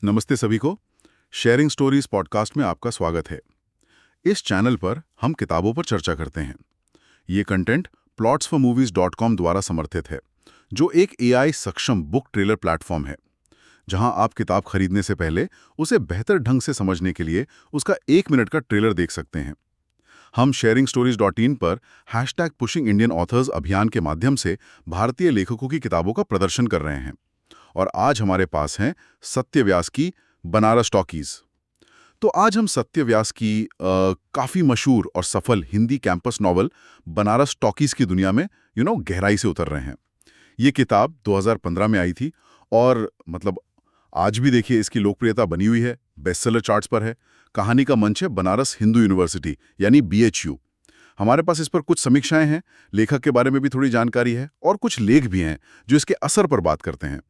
नमस्ते सभी को। शेयरिंग स्टोरीज पॉडकास्ट में आपका स्वागत है। इस चैनल पर हम किताबों पर चर्चा करते हैं। ये कंटेंट plotsformovies.com द्वारा समर्थित है, जो एक एआई सक्षम बुक ट्रेलर प्लेटफॉर्म है, जहां आप किताब खरीदने से पहले उसे बेहतर ढंग से समझने के लिए उसका 1 मिनट का ट्रेलर देख सकते हैं। हम sharingstories.in पर #PushingIndianAuthors अभियान के माध्यम से भारतीय लेखकों की किताबों का प्रदर्शन कर रहे हैं। और आज हमारे पास हैं सत्य व्यास की बनारस टॉकीज। तो आज हम सत्य व्यास की काफ़ी मशहूर और सफल Hindi campus novel Banaras talkies की दुनिया में गहराई से उतर रहे हैं। ये किताब 2015 में आई थी और आज भी देखिए इसकी लोकप्रियता बनी हुई है, बेस्टसेलर चार्ट्स पर है। कहानी का मंच है बनारस हिंदू यूनिवर्सिटी यानी BHU। हमारे पास इस पर कुछ समीक्षाएं हैं, लेखक के बारे में भी थोड़ी जानकारी है और कुछ लेख भी हैं जो इसके असर पर बात करते हैं।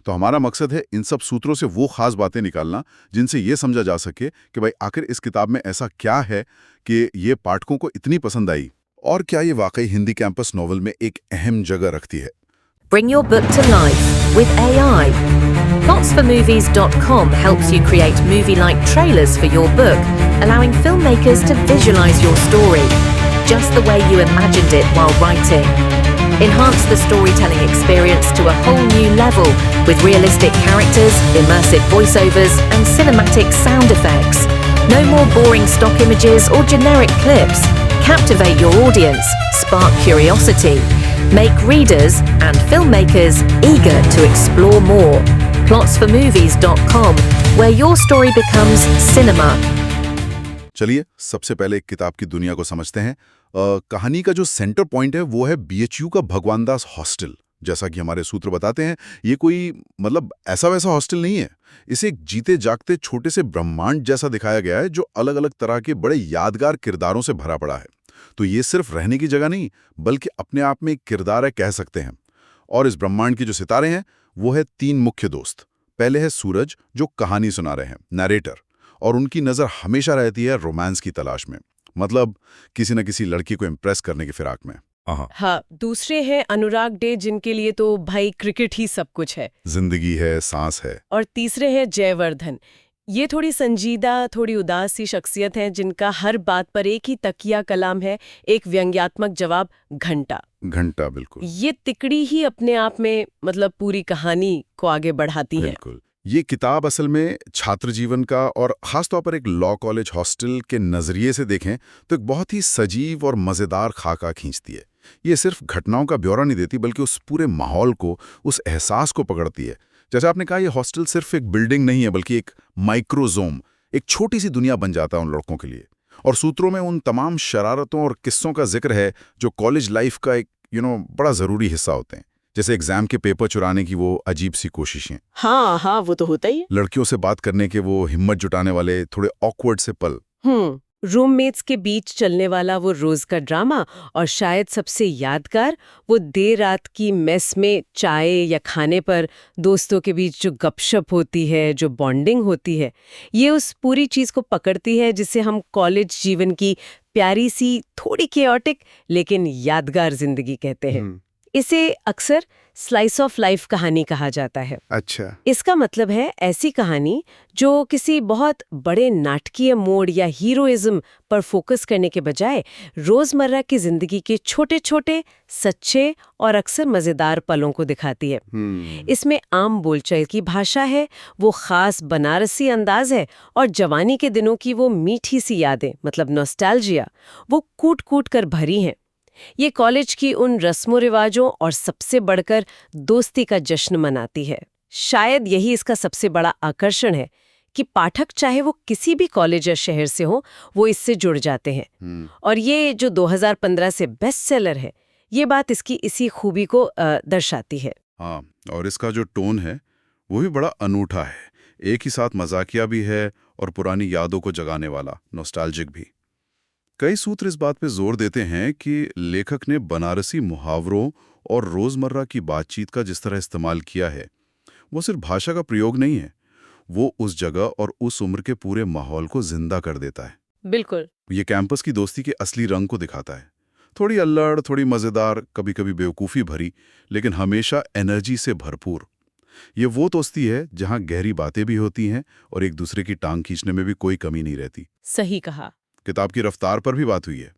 तो हमारा मकसद है इन सब सूत्रों से वो खास बातें निकालना जिनसे ये समझा जा सके कि भाई आखिर इस किताब में ऐसा क्या है कि ये पाठकों को इतनी पसंद आई, और क्या ये वाकई हिंदी कैंपस नॉवल में एक अहम जगह रखती है। Bring your book to life with AI. Plotsformovies.com helps you create movie-like trailers for your book, allowing filmmakers to visualize your story just the way you imagined it while writing. Enhance the storytelling experience to a whole new level with realistic characters, immersive voiceovers, and cinematic sound effects. No more boring stock images or generic clips. Captivate your audience, spark curiosity, make readers and filmmakers eager to explore more. Plotsformovies.com, where your story becomes cinema. चलिए सबसे पहले किताब की दुनिया को समझते हैं। कहानी का जो सेंटर पॉइंट है वो है BHU का भगवान दास हॉस्टल। जैसा कि हमारे सूत्र बताते हैं, ये कोई ऐसा वैसा हॉस्टल नहीं है। इसे एक जीते जागते छोटे से ब्रह्मांड जैसा दिखाया गया है, जो अलग अलग तरह के बड़े यादगार किरदारों से भरा पड़ा है। तो ये सिर्फ रहने की जगह नहीं, बल्कि अपने आप में एक किरदार है, कह सकते हैं। और इस ब्रह्मांड के जो सितारे हैं वो है 3 मुख्य दोस्त। पहले है सूरज, जो कहानी सुना रहे हैं, नरेटर, और उनकी नज़र हमेशा रहती है रोमांस की तलाश में, किसी न किसी लड़की को इम्प्रेस करने की फिराक में। हाँ, दूसरे हैं अनुराग डे, जिनके लिए तो भाई क्रिकेट ही सब कुछ है, जिंदगी है, सांस है। और तीसरे हैं जयवर्धन। ये थोड़ी संजीदा, थोड़ी उदास सी शख्सियत हैं, जिनका हर बात पर एक ही तकिया कलाम है, एक व्यंग्यात्मक जवाब, घंटा। घंटा, बिल्कुल। ये तिकड़ी ही अपने आप में पूरी कहानी को आगे बढ़ाती है। बिल्कुल। ये किताब असल में छात्र जीवन का, और खासतौर पर एक लॉ कॉलेज हॉस्टल के नजरिए से देखें तो एक बहुत ही सजीव और मजेदार खाका खींचती है। ये सिर्फ घटनाओं का ब्यौरा नहीं देती, बल्कि उस पूरे माहौल को, उस एहसास को पकड़ती है। जैसे आपने कहा, ये हॉस्टल सिर्फ एक बिल्डिंग नहीं है, बल्कि एक माइक्रोजोम, एक छोटी सी दुनिया बन जाता है उन लड़कों के लिए। और सूत्रों में उन तमाम शरारतों और किस्सों का जिक्र है जो कॉलेज लाइफ का एक बड़ा जरूरी हिस्सा होते हैं। जैसे एग्जाम के पेपर चुराने की वो अजीब सी कोशिशें, हाँ, वो तो होता ही है। लड़कियों से बात करने के वो हिम्मत जुटाने वाले थोड़े ऑकवर्ड से पल, रूममेट्स के बीच चलने वाला वो रोज का ड्रामा, और शायद सबसे यादगार वो देर रात की मेस में चाय या खाने पर दोस्तों के बीच जो गपशप होती है, जो बॉन्डिंग होती है। ये उस पूरी चीज को पकड़ती है जिसे हम कॉलेज जीवन की प्यारी सी, थोड़ी केओटिक लेकिन यादगार जिंदगी कहते हैं। इसे अक्सर स्लाइस ऑफ लाइफ कहानी कहा जाता है। अच्छा। इसका मतलब है ऐसी कहानी जो किसी बहुत बड़े नाटकीय मोड़ या हीरोइज्म पर फोकस करने के बजाय रोजमर्रा की जिंदगी के छोटे छोटे, सच्चे और अक्सर मजेदार पलों को दिखाती है। इसमें आम बोलचाल की भाषा है, वो खास बनारसी अंदाज है, और जवानी के दिनों की वो मीठी सी यादें, नॉस्टैल्जिया, वो कूट कूट कर भरी हैं। ये कॉलेज की उन रस्मों रिवाजों और सबसे बढ़कर दोस्ती का जश्न मनाती है। शायद यही इसका सबसे बड़ा आकर्षण है कि पाठक चाहे वो किसी भी कॉलेज या शहर से हो, वो इससे जुड़ जाते हैं। और ये जो 2015 से बेस्ट सेलर है, ये बात इसकी इसी खूबी को दर्शाती है। हाँ, और इसका जो टोन है वो भी बड़ा अनूठा है। एक ही साथ मजाकिया भी है और पुरानी यादों को जगाने वाला, नॉस्टैल्जिक भी। कई सूत्र इस बात पे जोर देते हैं कि लेखक ने बनारसी मुहावरों और रोजमर्रा की बातचीत का जिस तरह इस्तेमाल किया है, वो सिर्फ भाषा का प्रयोग नहीं है, वो उस जगह और उस उम्र के पूरे माहौल को जिंदा कर देता है। बिल्कुल। ये कैंपस की दोस्ती के असली रंग को दिखाता है। थोड़ी अल्लड़, थोड़ी मजेदार, कभी कभी बेवकूफ़ी भरी, लेकिन हमेशा एनर्जी से भरपूर। ये वो दोस्ती है जहां गहरी बातें भी होती हैं और एक दूसरे की टांग खींचने में भी कोई कमी नहीं रहती। सही कहा। किताब की रफ्तार पर भी बात हुई है।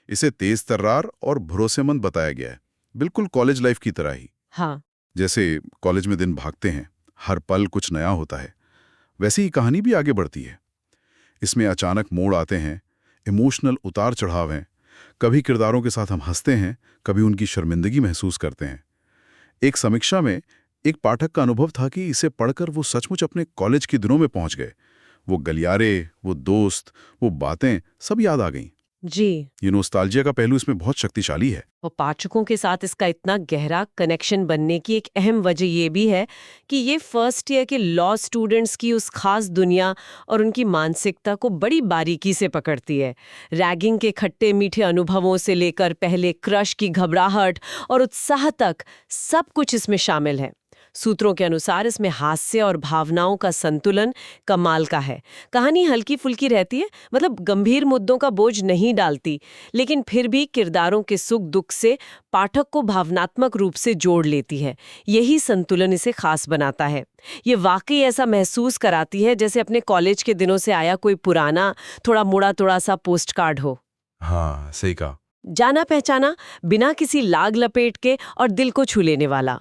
इसे तेज तर्रार और भरोसेमंद बताया गया है, बिल्कुल कॉलेज लाइफ की तरह ही। हाँ। जैसे कॉलेज में दिन भागते हैं, हर पल कुछ नया होता है, वैसे ही कहानी भी आगे बढ़ती है। इसमें अचानक मोड़ आते हैं, इमोशनल उतार चढ़ाव हैं। कभी किरदारों के साथ हम हंसते हैं, कभी उनकी शर्मिंदगी महसूस करते हैं। एक समीक्षा में एक पाठक का अनुभव था कि इसे पढ़कर वो सचमुच अपने कॉलेज के दिनों में पहुंच गए। वो गलियारे, वो दोस्त, वो बातें सब याद आ गईं। जी। ये नोस्टाल्जिया का पहलू इसमें बहुत शक्तिशाली है। और पाठकों के साथ इसका इतना गहरा कनेक्शन बनने की एक अहम वजह ये भी है कि ये फर्स्ट ईयर के लॉ स्टूडेंट्स की उस खास दुनिया और उनकी मानसिकता को बड़ी बारीकी से पकड़ती है। रैगिंग के खट्टे मीठे अनुभवों से लेकर पहले क्रश की घबराहट और उत्साह तक सब कुछ इसमें शामिल है। सूत्रों के अनुसार इसमें हास्य और भावनाओं का संतुलन कमाल का है। कहानी हल्की फुल्की रहती है, मतलब गंभीर मुद्दों का बोझ नहीं डालती, लेकिन फिर भी किरदारों के सुख दुख से पाठक को भावनात्मक रूप से जोड़ लेती है। यही संतुलन इसे खास बनाता है। ये वाकई ऐसा महसूस कराती है जैसे अपने कॉलेज के दिनों से आया कोई पुराना, थोड़ा मुड़ा तोड़ा सा पोस्ट कार्ड हो। हाँ, सही कहा। जाना पहचाना, बिना किसी लाग लपेट के और दिल को छू लेने वाला।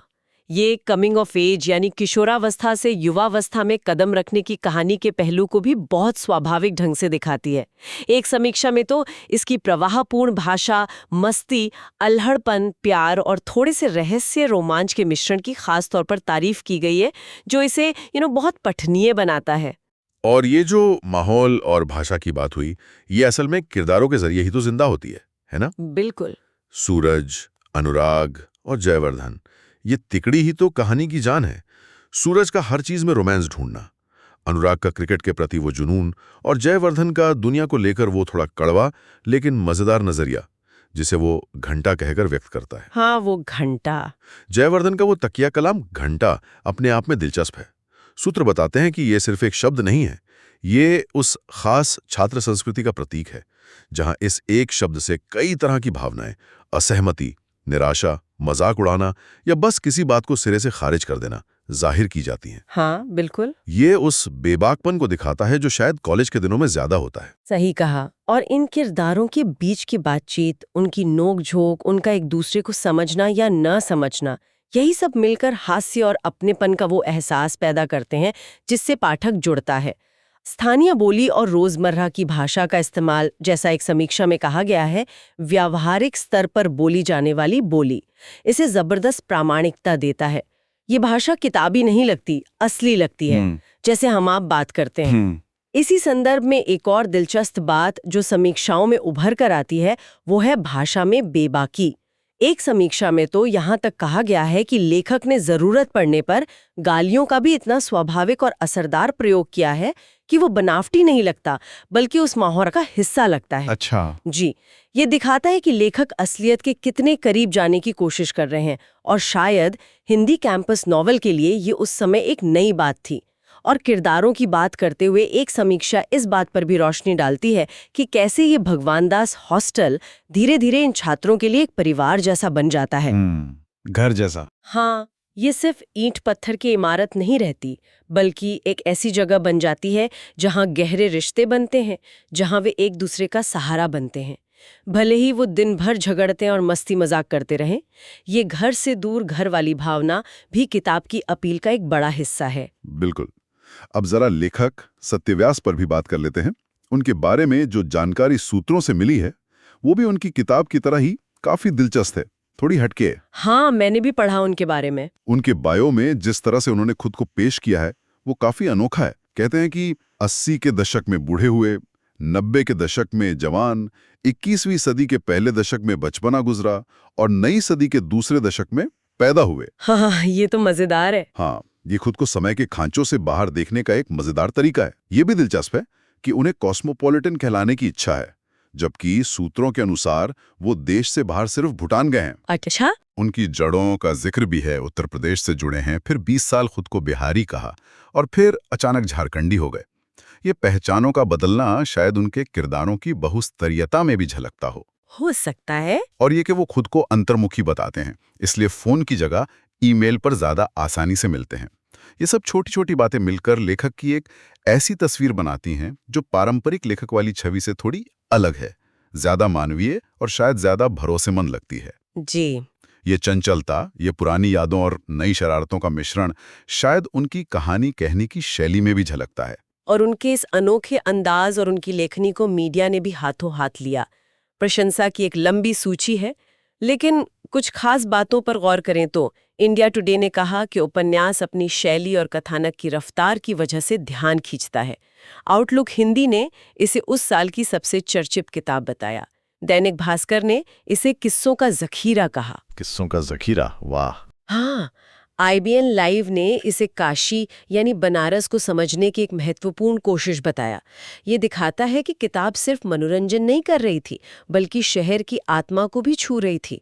ये कमिंग ऑफ एज यानी किशोरावस्था से युवावस्था में कदम रखने की कहानी के पहलू को भी बहुत स्वाभाविक ढंग से दिखाती है। एक समीक्षा में तो इसकी प्रवाहपूर्ण भाषा, मस्ती, अल्हड़पन, प्यार और थोड़े से रहस्य रोमांच के मिश्रण की खास तौर पर तारीफ की गई है, जो इसे बहुत पठनीय बनाता है। और ये जो माहौल और भाषा की बात हुई, ये असल में किरदारों के जरिए ही तो जिंदा होती है ना? बिल्कुल। सूरज, अनुराग और जयवर्धन, ये तिकड़ी ही तो कहानी की जान है। सूरज का हर चीज में रोमांस ढूंढना, अनुराग का क्रिकेट के प्रति वो जुनून, और जयवर्धन का दुनिया को लेकर वो थोड़ा कड़वा लेकिन मजेदार नजरिया, जिसे वो घंटा कहकर व्यक्त करता है। हाँ, वो घंटा। जयवर्धन का वो तकिया कलाम घंटा अपने आप में दिलचस्प है। सूत्र बताते हैं कि ये सिर्फ एक शब्द नहीं है, ये उस खास छात्र संस्कृति का प्रतीक है जहां इस एक शब्द से कई तरह की भावनाएं, असहमति, निराशा, मजाक उड़ाना या बस किसी बात को सिरे से खारिज कर देना जाहिर की जाती हैं। हाँ, बिल्कुल। ये उस बेबाकपन को दिखाता है जो शायद कॉलेज के दिनों में ज्यादा होता है। सही कहा। और इन किरदारों के बीच की बातचीत, उनकी नोक-झोंक, उनका एक दूसरे को समझना या न समझना, यही सब मिलकर हास्य और अपनेपन का वो एहसास पैदा करते हैं जिससे पाठक जुड़ता है। स्थानीय बोली और रोजमर्रा की भाषा का इस्तेमाल, जैसा एक समीक्षा में कहा गया है, व्यावहारिक स्तर पर बोली जाने वाली बोली, इसे जबरदस्त प्रामाणिकता देता है। ये भाषा किताबी नहीं लगती, असली लगती है, जैसे हम आप बात करते हैं। इसी संदर्भ में एक और दिलचस्प बात जो समीक्षाओं में उभर कर आती है, वो है भाषा में बेबाकी। एक समीक्षा में तो यहाँ तक कहा गया है कि लेखक ने जरूरत पड़ने पर गालियों का भी इतना स्वाभाविक और असरदार प्रयोग किया है कि वो बनावटी नहीं लगता, बल्कि उस माहौल का हिस्सा लगता है। अच्छा। जी, ये दिखाता है कि लेखक असलियत के कितने करीब जाने की कोशिश कर रहे हैं, और शायद हिंदी कैंपस नॉवल के लिए ये उस समय एक नई बात थी। और किरदारों की बात करते हुए एक समीक्षा इस बात पर भी रोशनी डालती है कि कैसे ये भगवान दास हॉस्टल धीरे धीरे इन छात्रों के लिए एक परिवार जैसा बन जाता है। घर जैसा। हाँ, ये सिर्फ ईंट पत्थर की इमारत नहीं रहती, बल्कि एक ऐसी जगह बन जाती है जहाँ गहरे रिश्ते बनते हैं, जहाँ वे एक दूसरे का सहारा बनते हैं। भले ही वो दिन भर झगड़ते और मस्ती मजाक करते रहें, ये घर से दूर घर वाली भावना भी किताब की अपील का एक बड़ा हिस्सा है। बिल्कुल। अब जरा लेखक सत्यव्यास पर भी बात कर लेते हैं। उनके बारे में जो जानकारी सूत्रों से मिली है, वो भी उनकी किताब की तरह ही काफी दिलचस्प है, थोड़ी हटके है। हाँ, मैंने भी पढ़ा उनके बारे में। उनके बायो में जिस तरह से उन्होंने खुद को पेश किया है, वो काफी अनोखा है। कहते हैं कि 80 के दशक में बूढ़े हुए, 90 के दशक में जवान, 21वीं सदी के पहले दशक में बचपना गुजरा और नई सदी के दूसरे दशक में पैदा हुए। हाँ, ये तो मजेदार है। हाँ, ये खुद को समय के खांचों से बाहर देखने का एक मजेदार तरीका है। ये भी दिलचस्प है कि उन्हें कॉस्मोपॉलिटन कहलाने की इच्छा है, जबकि सूत्रों के अनुसार वो देश से बाहर सिर्फ भूटान गए हैं। अच्छा। उनकी जड़ों का जिक्र भी है, उत्तर प्रदेश से जुड़े हैं, फिर 20 साल खुद को बिहारी कहा और फिर अचानक झारखंडी हो गए। ये पहचानों का बदलना शायद उनके किरदारों की बहुस्तरीयता में भी झलकता हो सकता है। और ये कि वो खुद को अंतर्मुखी बताते हैं, इसलिए फोन की जगह ईमेल पर ज्यादा आसानी से मिलते हैं। ये सब छोटी छोटी बातें मिलकर लेखक की एक ऐसी तस्वीर बनाती हैं जो पारंपरिक लेखक वाली छवि से थोड़ी अलग है, ज्यादा मानवीय और शायद ज्यादा भरोसेमंद लगती है। जी। ये चंचलता, ये पुरानी यादों और नई शरारतों का मिश्रण शायद उनकी कहानी कहने की शैली में भी झलकता है। और उनके इस अनोखे अंदाज और उनकी लेखनी को मीडिया ने भी हाथों हाथ लिया। प्रशंसा की एक लंबी सूची है, लेकिन कुछ खास बातों पर गौर करें तो इंडिया टुडे ने कहा कि उपन्यास अपनी शैली और कथानक की रफ्तार की वजह से ध्यान खींचता है। आउटलुक हिंदी ने इसे उस साल की सबसे चर्चित किताब बताया। दैनिक भास्कर ने इसे किस्सों का जखीरा कहा। किस्सों का जखीरा, वाह। हाँ, IBN लाइव ने इसे काशी यानी बनारस को समझने की एक महत्वपूर्ण कोशिश बताया। ये दिखाता है कि किताब सिर्फ मनोरंजन नहीं कर रही थी, बल्कि शहर की आत्मा को भी छू रही थी।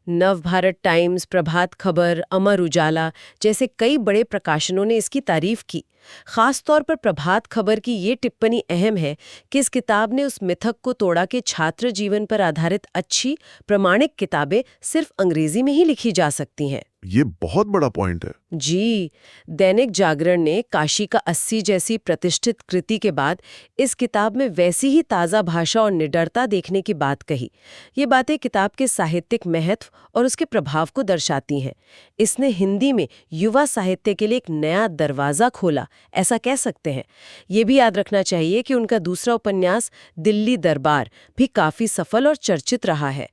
नवभारत टाइम्स, प्रभात खबर, अमर उजाला जैसे कई बड़े प्रकाशनों ने इसकी तारीफ की। खास तौर पर प्रभात खबर की ये टिप्पणी अहम है कि इस किताब ने उस मिथक को तोड़ा कि छात्र जीवन पर आधारित अच्छी प्रामाणिक किताबें सिर्फ अंग्रेजी में ही लिखी जा सकती हैं। ये बहुत बड़ा पॉइंट है। जी। दैनिक जागरण ने काशी का 80 जैसी प्रतिष्ठित कृति के बाद इस किताब में वैसी ही ताज़ा भाषा और निडरता देखने की बात कही। ये बातें किताब के साहित्यिक महत्व और उसके प्रभाव को दर्शाती हैं। इसने हिंदी में युवा साहित्य के लिए एक नया दरवाज़ा खोला, ऐसा कह सकते हैं। ये भी याद रखना चाहिए कि उनका दूसरा उपन्यास दिल्ली दरबार भी काफ़ी सफल और चर्चित रहा है,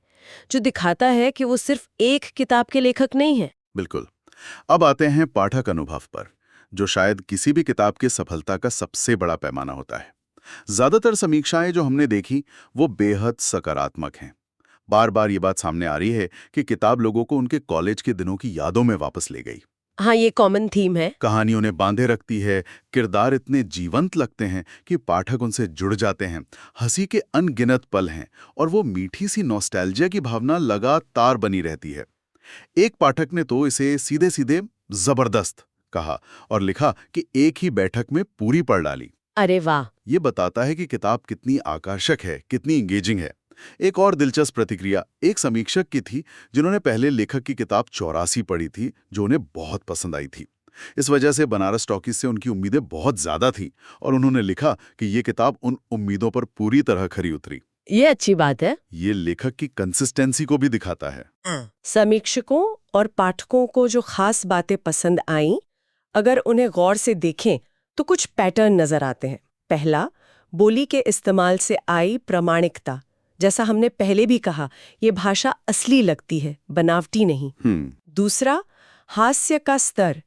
जो दिखाता है कि वो सिर्फ एक किताब के लेखक नहीं हैं। बिल्कुल। अब आते हैं पाठक अनुभव पर, जो शायद किसी भी किताब की सफलता का सबसे बड़ा पैमाना होता है। ज्यादातर समीक्षाएं जो हमने देखी वो बेहद सकारात्मक हैं। बार बार ये बात सामने आ रही है कि किताब लोगों को उनके कॉलेज के दिनों की यादों में वापस ले गई। हाँ, ये कॉमन थीम है। कहानी उन्हें बांधे रखती है, किरदार इतने जीवंत लगते हैं कि पाठक उनसे जुड़ जाते हैं। हंसी के अनगिनत पल हैं और वो मीठी सी नॉस्टैल्जिया की भावना लगातार बनी रहती है। एक पाठक ने तो इसे सीधे सीधे जबरदस्त कहा और लिखा कि एक ही बैठक में पूरी पढ़ डाली। अरे वाह! ये बताता है कि किताब कितनी आकर्षक है, कितनी इंगेजिंग है। एक और दिलचस्प प्रतिक्रिया एक समीक्षक की थी, जिन्होंने पहले लेखक की किताब 84 पढ़ी थी, जो उन्हें बहुत पसंद आई थी। इस वजह से बनारस टॉकीज से उनकी उम्मीदें बहुत ज्यादा थीं और उन्होंने लिखा कि ये किताब उन उम्मीदों पर पूरी तरह खरी उतरी। ये अच्छी बात है। ये लेखक की कंसिस्टेंसी को भी दिखाता है। समीक्षकों और पाठकों को जो खास बातें पसंद आईं, अगर उन्हें गौर से देखें तो कुछ पैटर्न नजर आते हैं। पहला, बोली के इस्तेमाल से आई प्रामाणिकता। जैसा हमने पहले भी कहा, ये भाषा असली लगती है, बनावटी नहीं। दूसरा, हास्य का स्तर।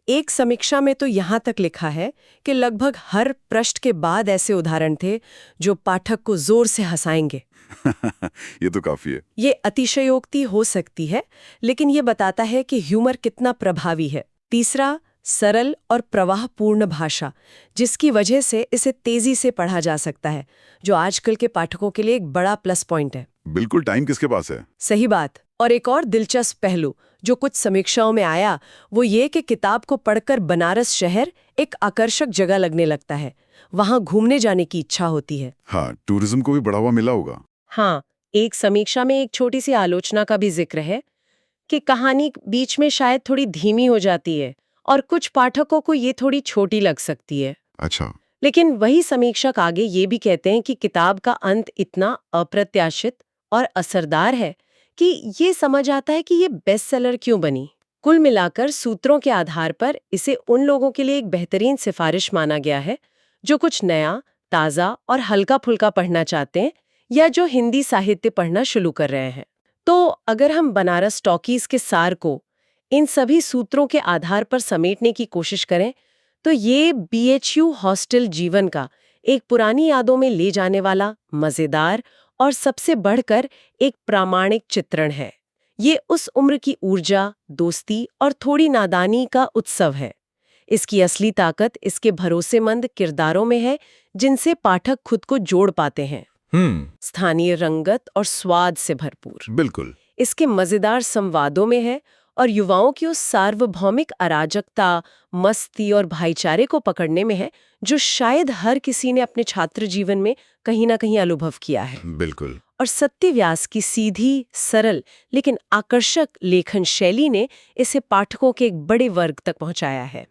एक समीक्षा में तो यहाँ तक लिखा है कि लगभग हर पृष्ठ के बाद ऐसे उदाहरण थे जो पाठक को जोर से हंसाएंगे। ये तो काफी है। ये अतिशयोक्ति हो सकती है, लेकिन ये बताता है कि ह्यूमर कितना प्रभावी है। तीसरा, सरल और प्रवाहपूर्ण भाषा, जिसकी वजह से इसे तेजी से पढ़ा जा सकता है, जो आजकल के पाठकों के लिए एक बड़ा प्लस पॉइंट है। बिल्कुल, टाइम किसके पास है। सही बात। और एक और दिलचस्प पहलू जो कुछ समीक्षाओं में आया, वो ये कि किताब को पढ़कर बनारस शहर एक आकर्षक जगह लगने लगता है। वहां घूमने जाने की इच्छा होती है। हाँ, टूरिज्म को भी बढ़ावा मिला होगा। हाँ, एक समीक्षा में एक छोटी सी आलोचना का भी जिक्र है कि कहानी बीच में शायद थोड़ी धीमी हो जाती है और कुछ पाठकों को ये थोड़ी छोटी लग सकती है। अच्छा। लेकिन वही समीक्षक आगे ये भी कहते हैं कि किताब का अंत इतना अप्रत्याशित और असरदार है कि ये समझ आता है कि ये बेस्ट सेलर क्यों बनी। कुल मिलाकर सूत्रों के आधार पर इसे उन लोगों के लिए एक बेहतरीन सिफारिश माना गया है जो कुछ नया, ताज़ा और हल्का फुल्का पढ़ना चाहते हैं या जो हिंदी साहित्य पढ़ना शुरू कर रहे हैं। तो अगर हम बनारस टॉकीज के सार को इन सभी सूत्रों के आधार पर समेटने की कोशिश करें तो ये BHU हॉस्टल जीवन का एक पुरानी यादों में ले जाने वाला, मजेदार और सबसे बढ़कर एक प्रामाणिक चित्रण है। ये उस उम्र की ऊर्जा, दोस्ती और थोड़ी नादानी का उत्सव है। इसकी असली ताकत इसके भरोसेमंद किरदारों में है, जिनसे पाठक खुद को जोड़ पाते हैं। स्थानीय रंगत और स्वाद से भरपूर। बिल्कुल। इसके मजेदार संवादों में है और युवाओं की उस सार्वभौमिक अराजकता, मस्ती और भाईचारे को पकड़ने में है जो शायद हर किसी ने अपने छात्र जीवन में कहीं ना कहीं अनुभव किया है। बिल्कुल। और सत्यव्यास की सीधी, सरल लेकिन आकर्षक लेखन शैली ने इसे पाठकों के एक बड़े वर्ग तक पहुंचाया है।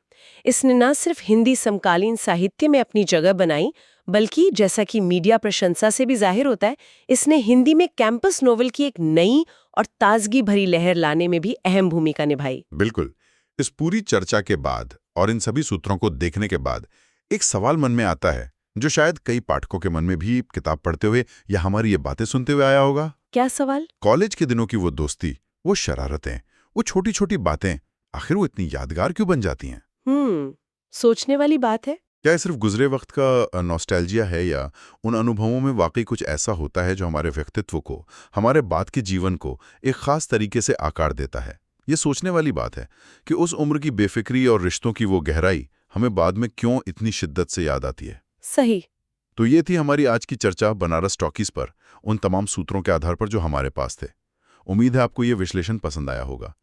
इसने न सिर्फ हिंदी समकालीन साहित्य में अपनी जगह बनाई, बल्कि जैसा कि मीडिया प्रशंसा से भी जाहिर होता है, इसने हिंदी में कैंपस नोवेल की एक नई और ताजगी भरी लहर लाने में भी अहम भूमिका निभाई। बिल्कुल। इस पूरी चर्चा के बाद और इन सभी सूत्रों को देखने के बाद एक सवाल मन में आता है, जो शायद कई पाठकों के मन में भी किताब पढ़ते हुए या हमारी ये बातें सुनते हुए आया होगा। क्या सवाल? कॉलेज के दिनों की वो दोस्ती, वो शरारतें, वो छोटी छोटी बातें, आखिर वो इतनी यादगार क्यों बन जाती हैं? सोचने वाली बात है। क्या ये सिर्फ गुजरे वक्त का नॉस्टैल्जिया है, या उन अनुभवों में वाकई कुछ ऐसा होता है जो हमारे व्यक्तित्व को, हमारे बाद के जीवन को एक खास तरीके से आकार देता है? ये सोचने वाली बात है कि उस उम्र की बेफिक्री और रिश्तों की वो गहराई हमें बाद में क्यों इतनी शिद्दत से याद आती है। सही। तो ये थी हमारी आज की चर्चा बनारस टॉकीज पर, उन तमाम सूत्रों के आधार पर जो हमारे पास थे। उम्मीद है आपको ये विश्लेषण पसंद आया होगा।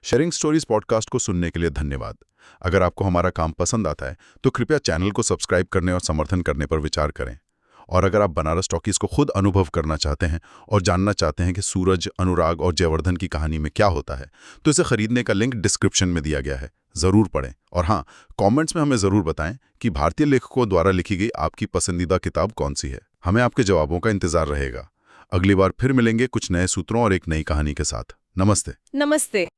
शेयरिंग स्टोरीज पॉडकास्ट को सुनने के लिए धन्यवाद। अगर आपको हमारा काम पसंद आता है तो कृपया चैनल को सब्सक्राइब करने और समर्थन करने पर विचार करें। और अगर आप बनारस टॉकीज को खुद अनुभव करना चाहते हैं और जानना चाहते हैं कि सूरज, अनुराग और जयवर्धन की कहानी में क्या होता है, तो इसे खरीदने का लिंक डिस्क्रिप्शन में दिया गया है। जरूर पढ़ें। और हाँ, कमेंट्स में हमें जरूर बताएं कि भारतीय लेखकों द्वारा लिखी गई आपकी पसंदीदा किताब कौन सी है। हमें आपके जवाबों का इंतजार रहेगा। अगली बार फिर मिलेंगे कुछ नए सूत्रों और एक नई कहानी के साथ। नमस्ते। नमस्ते।